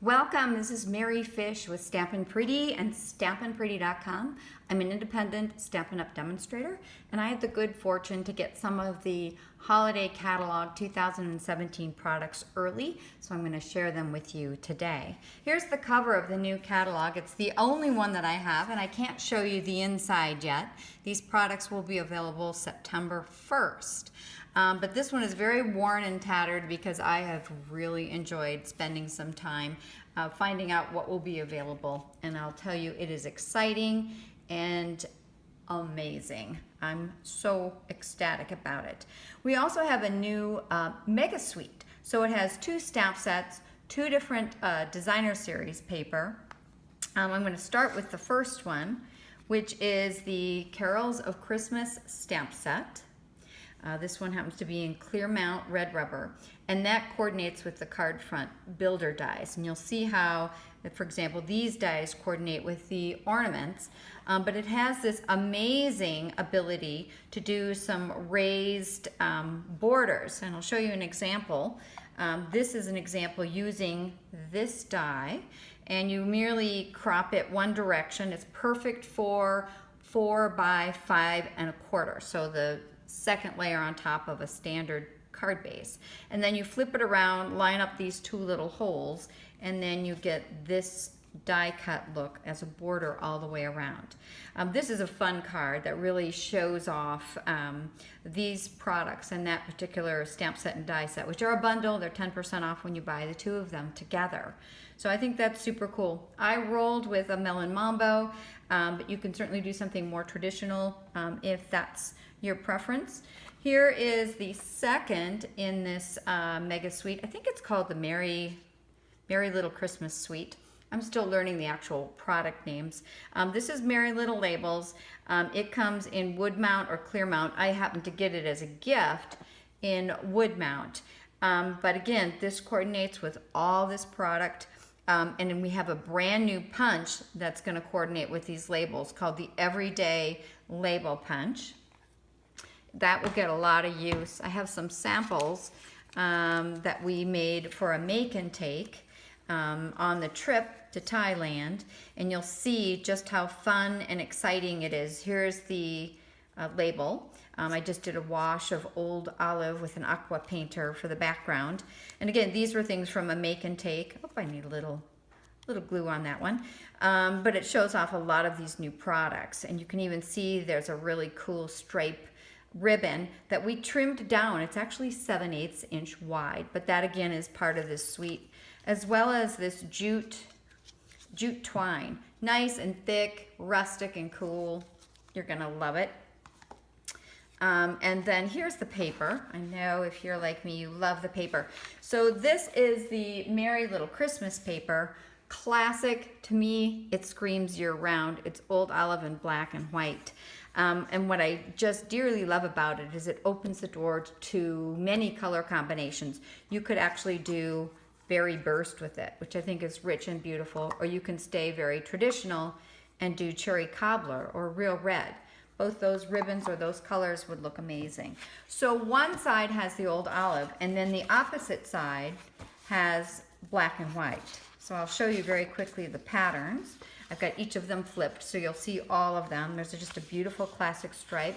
Welcome, this is Mary Fish with Stampin' Pretty and Stampin'Pretty.com. I'm an independent Stampin' Up! Demonstrator, and I had the good fortune to get some of the holiday catalog 2017 products early, so I'm going to share them with you today. Here's the cover of the new catalog. It's the only one that I have, and I can't show you the inside yet. These products will be available September 1st. But this one is very worn and tattered because I have really enjoyed spending some time finding out what will be available. And I'll tell you, it is exciting and amazing. I'm so ecstatic about it. We also have a new Mega Suite. So it has 2 stamp sets, 2 different designer series paper. I'm going to start with the first one, which is the Carols of Christmas stamp set. This one happens to be in Clear Mount red rubber, and that coordinates with the card front builder dies. And you'll see how, for example, these dies coordinate with the ornaments, but it has this amazing ability to do some raised borders, and I'll show you an example. This is an example using this die, and you merely crop it one direction. It's perfect for 4 by 5 1/4, so the second layer on top of a standard card base. And then you flip it around, line up these 2 little holes, and then you get this die cut look as a border all the way around. This is a fun card that really shows off these products and that particular stamp set and die set, which are a bundle. They're 10% off when you buy the 2 of them together. So I think that's super cool. I rolled with a Melon Mambo, but you can certainly do something more traditional if that's your preference. Here is the second in this Mega Suite. I think it's called the Merry Little Christmas Suite. I'm still learning the actual product names. This is Merry Little Labels. It comes in wood mount or clear mount. I happen to get it as a gift in wood mount. But again, this coordinates with all this product. And then we have a brand new punch that's going to coordinate with these labels called the Everyday Label Punch. That will get a lot of use. I have some samples that we made for a make and take on the trip to Thailand, and you'll see just how fun and exciting it is. Here's the label. I just did a wash of Old Olive with an aqua painter for the background. And again, these were things from a make and take. Oh, I need a little glue on that one. But it shows off a lot of these new products. And you can even see there's a really cool stripe ribbon that we trimmed down. It's actually 7/8 inch wide, but that again is part of this suite, as well as this jute twine. Nice and thick, rustic and cool. You're gonna love it. And then here's the paper. I know if you're like me, you love the paper. So this is the Merry Little Christmas paper. Classic. To me, it screams year round. It's Old Olive and black and white. And what I just dearly love about it is it opens the door to many color combinations. You could actually do berry burst with it, which I think is rich and beautiful, or you can stay very traditional and do cherry cobbler or real red. Both those ribbons or those colors would look amazing. So one side has the Old Olive, and then the opposite side has black and white. So I'll show you very quickly the patterns. I've got each of them flipped, so you'll see all of them. There's just a beautiful classic stripe.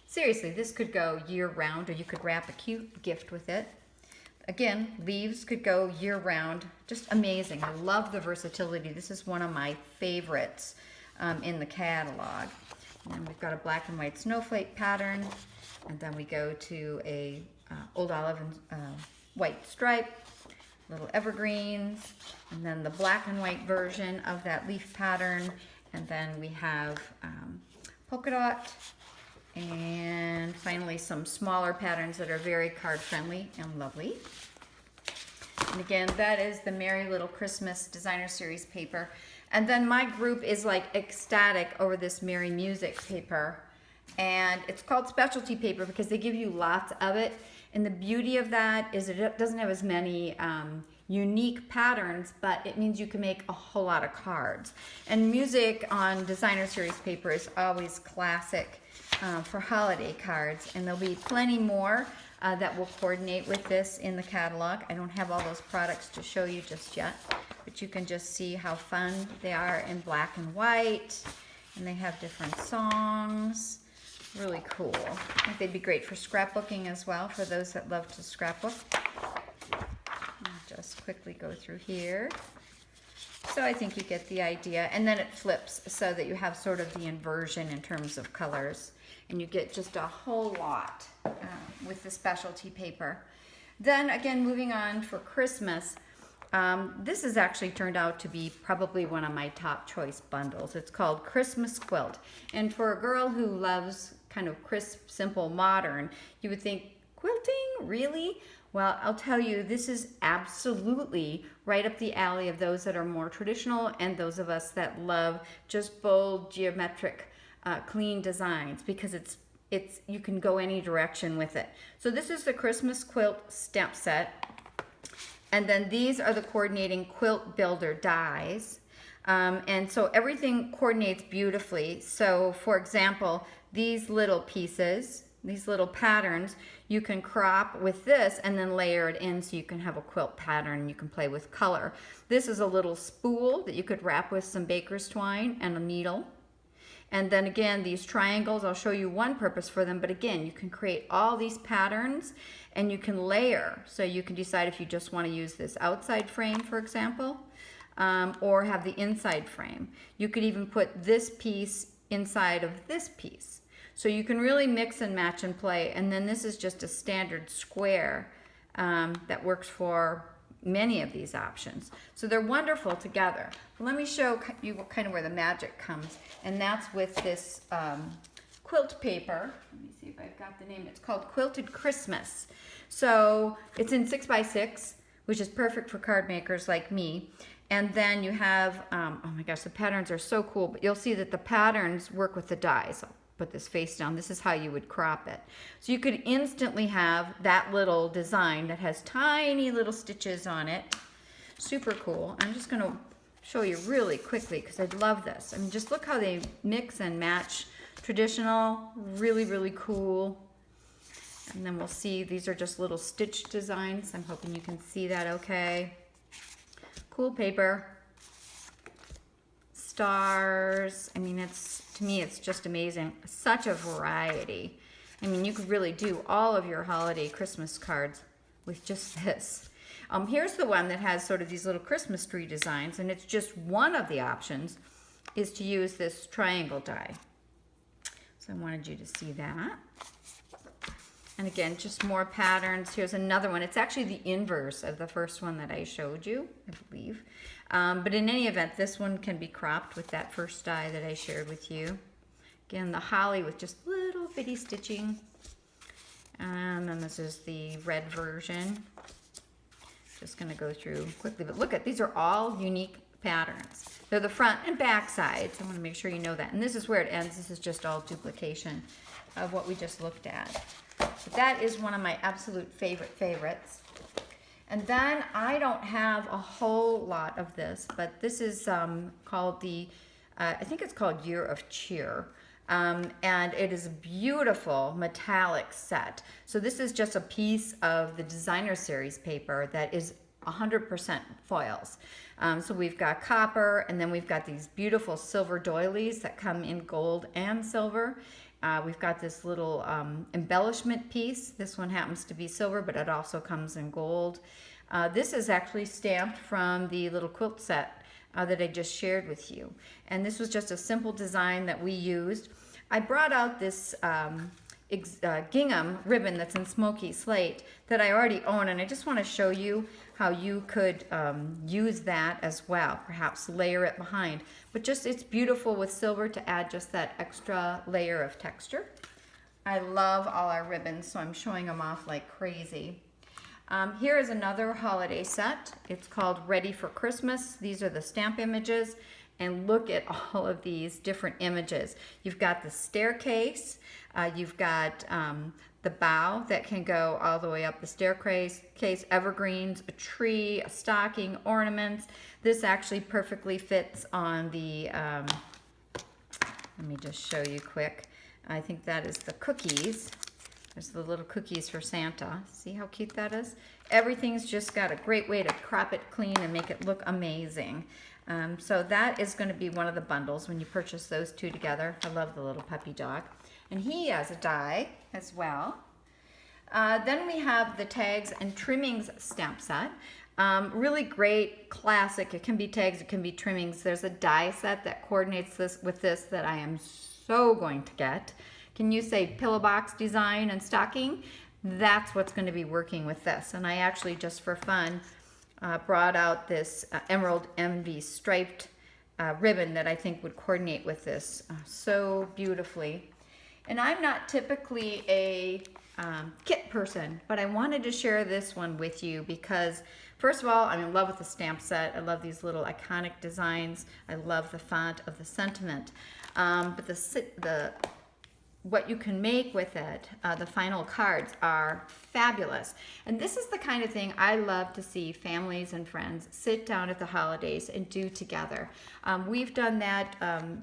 Seriously, this could go year round, or you could wrap a cute gift with it. Again, leaves could go year round. Just amazing. I love the versatility. This is one of my favorites in the catalog. And we've got a black and white snowflake pattern, and then we go to a Old Olive and white stripe, little evergreens, and then the black and white version of that leaf pattern, and then we have polka dot, and finally some smaller patterns that are very card friendly and lovely. And again, that is the Merry Little Christmas Designer Series paper. And then my group is like ecstatic over this Merry Music paper, and it's called specialty paper because they give you lots of it. And the beauty of that is it doesn't have as many unique patterns, but it means you can make a whole lot of cards. And music on designer series paper is always classic for holiday cards, and there'll be plenty more that will coordinate with this in the catalog. I don't have all those products to show you just yet, but you can just see how fun they are in black and white, and they have different songs. Really cool. I think they'd be great for scrapbooking as well, for those that love to scrapbook. I'll just quickly go through here. So I think you get the idea. And then it flips so that you have sort of the inversion in terms of colors. And you get just a whole lot with the specialty paper. Then again, moving on for Christmas, this has actually turned out to be probably one of my top choice bundles. It's called Christmas Quilt. And for a girl who loves kind of crisp, simple, modern, you would think, quilting? Really? Well, I'll tell you, this is absolutely right up the alley of those that are more traditional and those of us that love just bold, geometric, clean designs, because it's you can go any direction with it. So this is the Christmas Quilt stamp set. And then these are the coordinating quilt builder dies. And so everything coordinates beautifully. So for example, these little pieces, these little patterns, you can crop with this and then layer it in so you can have a quilt pattern. You can play with color. This is a little spool that you could wrap with some baker's twine and a needle. And then again, these triangles, I'll show you one purpose for them, but again, you can create all these patterns and you can layer. So you can decide if you just want to use this outside frame, for example, or have the inside frame. You could even put this piece inside of this piece. So you can really mix and match and play. And then this is just a standard square that works for many of these options. So they're wonderful together. But let me show you kind of where the magic comes. And that's with this quilt paper. Let me see if I've got the name. It's called Quilted Christmas. So it's in 6x6, which is perfect for card makers like me. And then you have, oh my gosh, the patterns are so cool, but you'll see that the patterns work with the dies. I'll put this face down. This is how you would crop it. So you could instantly have that little design that has tiny little stitches on it. Super cool. I'm just going to show you really quickly because I love this. I mean, just look how they mix and match traditional, really, really cool. And then we'll see, these are just little stitch designs. I'm hoping you can see that okay. Cool paper. Stars. I mean, to me, it's just amazing. Such a variety. I mean, you could really do all of your holiday Christmas cards with just this. Here's the one that has sort of these little Christmas tree designs, and it's just one of the options is to use this triangle die. So I wanted you to see that. And again, just more patterns. Here's another one. It's actually the inverse of the first one that I showed you, I believe. But in any event, this one can be cropped with that first die that I shared with you. Again, the holly with just little bitty stitching. And then this is the red version. Just going to go through quickly. But look at, these are all unique patterns. They're the front and back sides. I want to make sure you know that. And this is where it ends. This is just all duplication of what we just looked at. But that is one of my absolute favorites. And then I don't have a whole lot of this, but this is called the, I think it's called Year of Cheer. And it is a beautiful metallic set. So this is just a piece of the designer series paper that is 100% foils. So we've got copper, and then we've got these beautiful silver doilies that come in gold and silver. We've got this little embellishment piece. This one happens to be silver, but it also comes in gold. This is actually stamped from the little quilt set that I just shared with you. And this was just a simple design that we used. I brought out this gingham ribbon that's in smoky slate that I already own, and I just want to show you how you could use that as well, perhaps layer it behind. But just, it's beautiful with silver to add just that extra layer of texture. I love all our ribbons, so I'm showing them off like crazy. Here is another holiday set. It's called Ready for Christmas. These are the stamp images, and look at all of these different images. You've got the staircase, you've got the bow that can go all the way up the staircase, evergreens, a tree, a stocking, ornaments. This actually perfectly fits on the, let me just show you quick. I think that is the cookies. There's the little cookies for Santa. See how cute that is? Everything's just got a great way to crop it clean and make it look amazing. So that is going to be one of the bundles when you purchase those two together. I love the little puppy dog. And he has a die as well. Then we have the tags and trimmings stamp set. Really great, classic. It can be tags, it can be trimmings. There's a die set that coordinates this with this that I am so going to get. Can you say pillow box design and stocking? That's what's going to be working with this. And I actually, just for fun, brought out this Emerald Envy striped ribbon that I think would coordinate with this so beautifully. And I'm not typically a kit person, but I wanted to share this one with you because, first of all, I'm in love with the stamp set. I love these little iconic designs. I love the font of the sentiment. But what you can make with it, the final cards are fabulous. And this is the kind of thing I love to see families and friends sit down at the holidays and do together. We've done that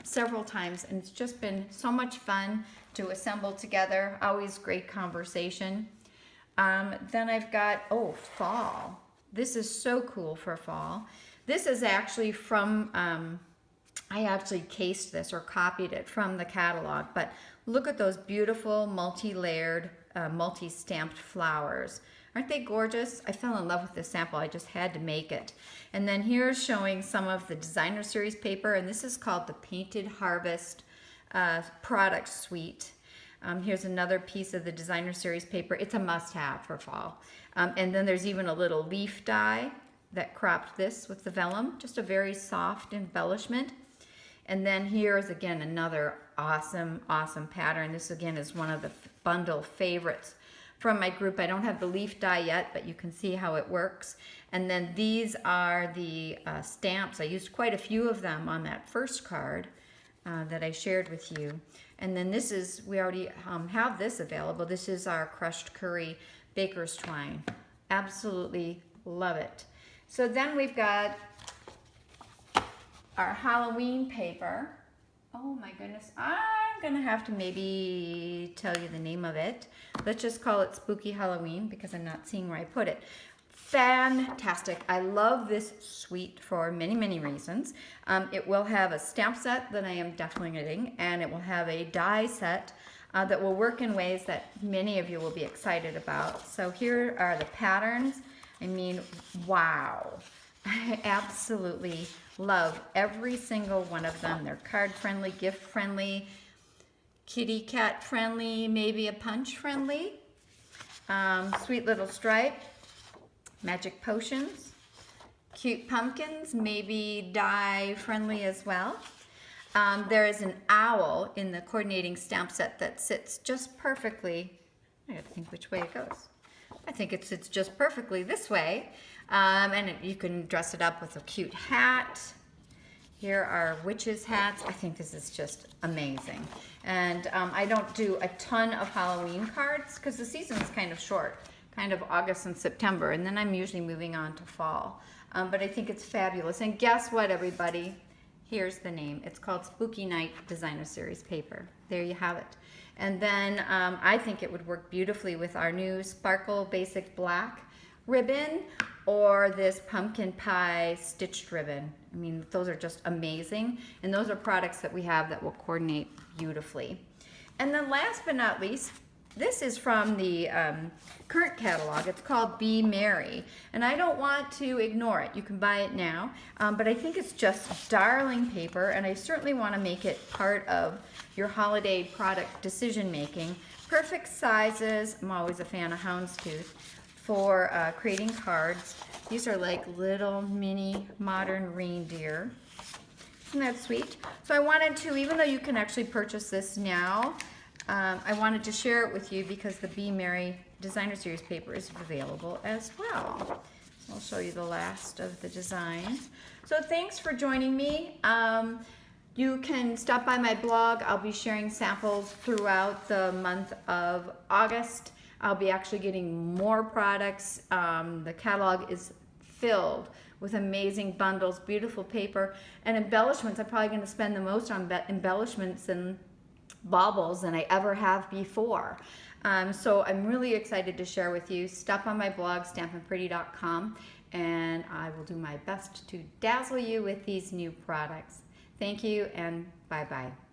several times, and it's just been so much fun to assemble together. Always great conversation. Then I've got, fall. This is so cool for fall. This is actually from, I actually cased this or copied it from the catalog, but look at those beautiful multi-layered, multi-stamped flowers. Aren't they gorgeous? I fell in love with this sample. I just had to make it. And then here's showing some of the designer series paper, and this is called the Painted Harvest product suite. Here's another piece of the designer series paper. It's a must-have for fall. And then there's even a little leaf die that cropped this with the vellum, just a very soft embellishment. And then here is again another awesome pattern. This again is one of the bundle favorites from my group. I don't have the leaf die yet, but you can see how it works. And then these are the stamps. I used quite a few of them on that first card that I shared with you. And then this is, we already have this available. This is our crushed curry baker's twine. Absolutely love it. So then we've got our Halloween paper. Oh my goodness, I'm gonna have to maybe tell you the name of it. Let's just call it Spooky Halloween because I'm not seeing where I put it. Fantastic. I love this suite for many reasons. It will have a stamp set that I am definitely getting, and it will have a die set that will work in ways that many of you will be excited about. So here are the patterns. I mean, wow. I absolutely love every single one of them. They're card friendly, gift friendly, kitty cat friendly, maybe a punch friendly. Sweet little stripe, magic potions, cute pumpkins, maybe die friendly as well. There is an owl in the coordinating stamp set that sits just perfectly. I gotta think which way it goes. I think it sits just perfectly this way. And you can dress it up with a cute hat. Here are witches' hats. I think this is just amazing. And I don't do a ton of Halloween cards because the season is kind of short, kind of August and September, and then I'm usually moving on to fall. But I think it's fabulous. And guess what, everybody? Here's the name. It's called Spooky Night Designer Series Paper. There you have it. And then I think it would work beautifully with our new Sparkle Basic Black ribbon or this pumpkin pie stitched ribbon. I mean, those are just amazing. And those are products that we have that will coordinate beautifully. And then last but not least, this is from the current catalog. It's called Be Merry. And I don't want to ignore it. You can buy it now. But I think it's just darling paper, and I certainly want to make it part of your holiday product decision making. Perfect sizes. I'm always a fan of houndstooth for creating cards. These are like little mini modern reindeer. Isn't that sweet? So I wanted to, even though you can actually purchase this now, I wanted to share it with you because the Be Merry Designer Series paper is available as well. I'll show you the last of the designs. So thanks for joining me. You can stop by my blog. I'll be sharing samples throughout the month of August. I'll be actually getting more products. The catalog is filled with amazing bundles, beautiful paper, and embellishments. I'm probably going to spend the most on embellishments and baubles than I ever have before. So I'm really excited to share with you. Stop on my blog, stampinpretty.com, and I will do my best to dazzle you with these new products. Thank you, and bye-bye.